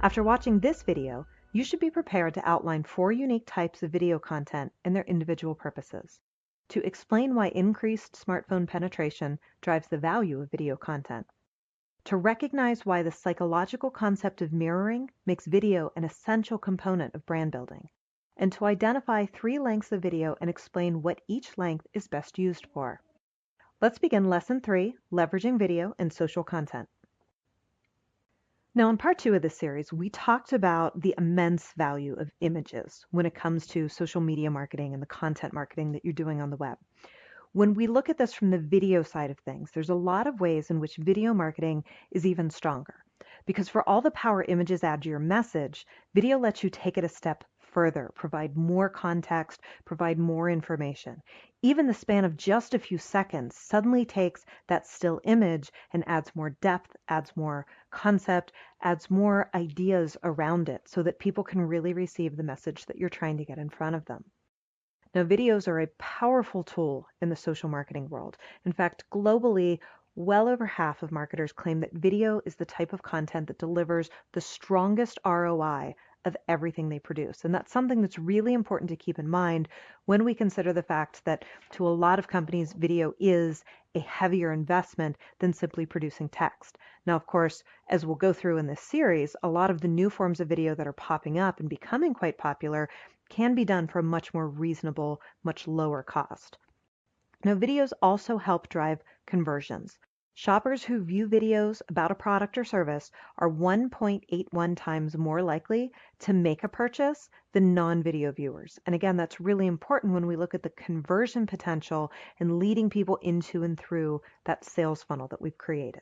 After watching this video, you should be prepared to outline 4 unique types of video content and their individual purposes, to explain why increased smartphone penetration drives the value of video content, to recognize why the psychological concept of mirroring makes video an essential component of brand building, and to identify 3 lengths of video and explain what each length is best used for. Let's begin Lesson 3, Leveraging Video and Social Content. Now, in part 2 of this series, we talked about the immense value of images when it comes to social media marketing and the content marketing that you're doing on the web. When we look at this from the video side of things, there's a lot of ways in which video marketing is even stronger. Because for all the power images add to your message, video lets you take it a step further, provide more context, provide more information. Even the span of just a few seconds suddenly takes that still image and adds more depth, adds more concept, adds more ideas around it so that people can really receive the message that you're trying to get in front of them. Now, videos are a powerful tool in the social marketing world. In fact, globally, well over half of marketers claim that video is the type of content that delivers the strongest ROI of everything they produce. And that's something that's really important to keep in mind when we consider the fact that to a lot of companies, video is a heavier investment than simply producing text. Now, of course, as we'll go through in this series, a lot of the new forms of video that are popping up and becoming quite popular can be done for a much more reasonable, much lower cost. Now, videos also help drive conversions. Shoppers who view videos about a product or service are 1.81 times more likely to make a purchase than non-video viewers. And again, that's really important when we look at the conversion potential and leading people into and through that sales funnel that we've created.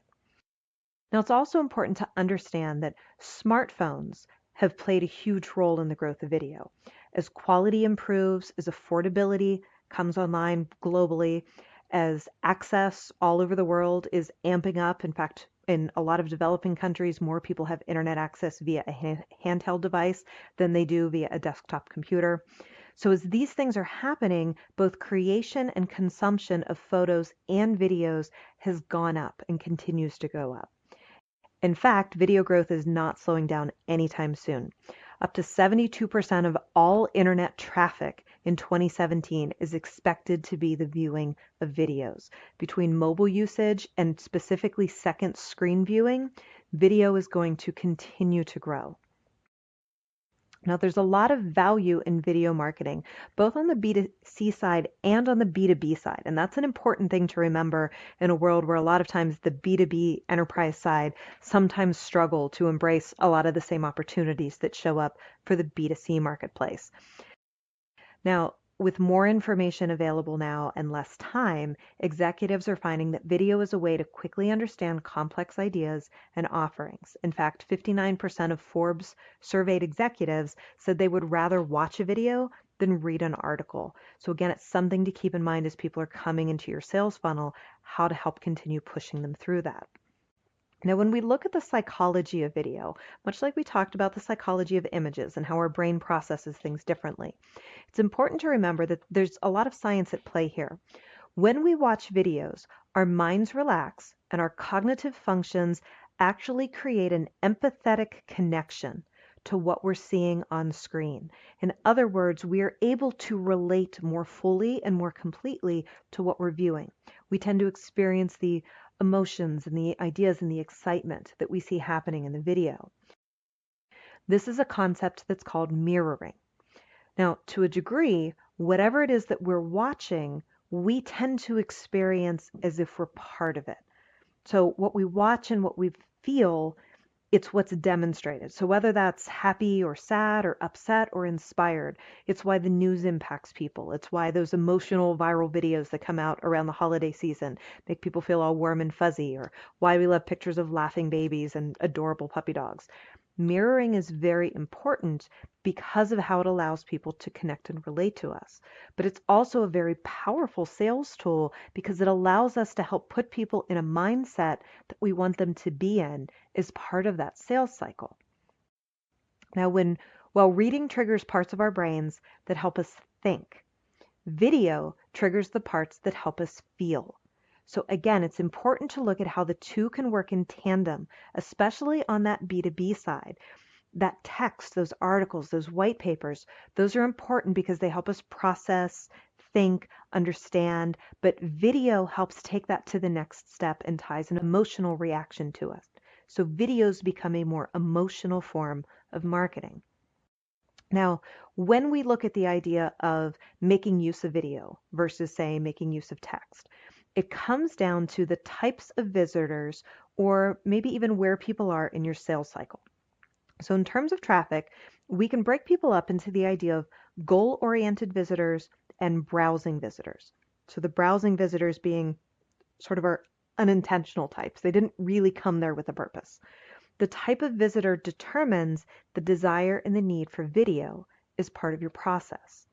Now, it's also important to understand that smartphones have played a huge role in the growth of video. As quality improves, as affordability comes online globally, as access all over the world is amping up. In fact, in a lot of developing countries, more people have internet access via a handheld device than they do via a desktop computer. So as these things are happening, both creation and consumption of photos and videos has gone up and continues to go up. In fact, video growth is not slowing down anytime soon. Up to 72% of all internet traffic in 2017 is expected to be the viewing of videos. Between mobile usage and specifically second screen viewing, video is going to continue to grow. Now, there's a lot of value in video marketing, both on the B2C side and on the B2B side. And that's an important thing to remember in a world where a lot of times the B2B enterprise side sometimes struggle to embrace a lot of the same opportunities that show up for the B2C marketplace. Now, with more information available now and less time, executives are finding that video is a way to quickly understand complex ideas and offerings. In fact, 59% of Forbes surveyed executives said they would rather watch a video than read an article. So again, it's something to keep in mind as people are coming into your sales funnel, how to help continue pushing them through that. Now, when we look at the psychology of video, much like we talked about the psychology of images and how our brain processes things differently, it's important to remember that there's a lot of science at play here. When we watch videos, our minds relax and our cognitive functions actually create an empathetic connection to what we're seeing on screen. In other words, we are able to relate more fully and more completely to what we're viewing. We tend to experience the emotions and the ideas and the excitement that we see happening in the video. This is a concept that's called mirroring. Now, to a degree, whatever it is that we're watching, we tend to experience as if we're part of it. So what we watch and what we feel, it's what's demonstrated. So whether that's happy or sad or upset or inspired, it's why the news impacts people. It's why those emotional viral videos that come out around the holiday season make people feel all warm and fuzzy, or why we love pictures of laughing babies and adorable puppy dogs. Mirroring is very important because of how it allows people to connect and relate to us. But it's also a very powerful sales tool because it allows us to help put people in a mindset that we want them to be in as part of that sales cycle. Now, while reading triggers parts of our brains that help us think, video triggers the parts that help us feel. So again, it's important to look at how the two can work in tandem, especially on that B2B side. that text, those articles, those white papers, those are important because they help us process, think, understand, but video helps take that to the next step and ties an emotional reaction to us. So videos become a more emotional form of marketing. Now, when we look at the idea of making use of video versus, say, making use of text, it comes down to the types of visitors or maybe even where people are in your sales cycle. So in terms of traffic, we can break people up into the idea of goal-oriented visitors and browsing visitors. So the browsing visitors being sort of our unintentional types. They didn't really come there with a purpose. The type of visitor determines the desire and the need for video as part of your process.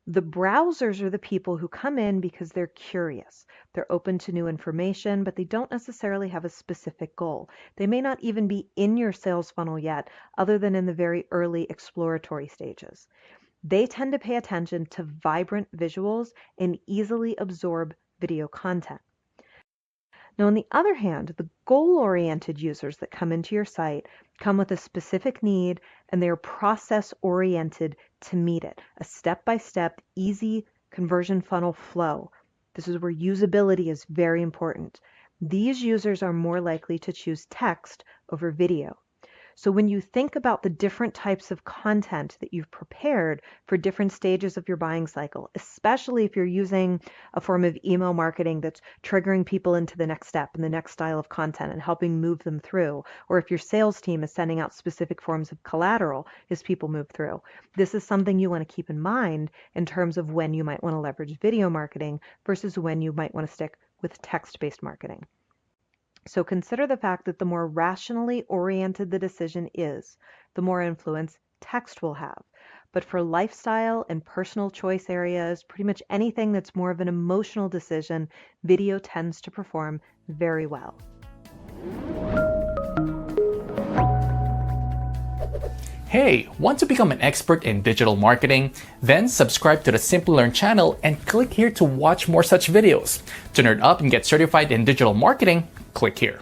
The browsers are the people who come in because they're curious. They're open to new information, but they don't necessarily have a specific goal. They may not even be in your sales funnel yet, other than in the very early exploratory stages. They tend to pay attention to vibrant visuals and easily absorb video content. Now, on the other hand, the goal-oriented users that come into your site come with a specific need and they are process-oriented to meet it, a step-by-step, easy conversion funnel flow. This is where usability is very important. These users are more likely to choose text over video. So when you think about the different types of content that you've prepared for different stages of your buying cycle, especially if you're using a form of email marketing that's triggering people into the next step and the next style of content and helping move them through, or if your sales team is sending out specific forms of collateral as people move through, this is something you want to keep in mind in terms of when you might want to leverage video marketing versus when you might want to stick with text-based marketing. So consider the fact that the more rationally oriented the decision is, the more influence text will have. But for lifestyle and personal choice areas, pretty much anything that's more of an emotional decision, video tends to perform very well. Hey, want to become an expert in digital marketing? Then subscribe to the Simplilearn channel and click here to watch more such videos. To nerd up and get certified in digital marketing, click here.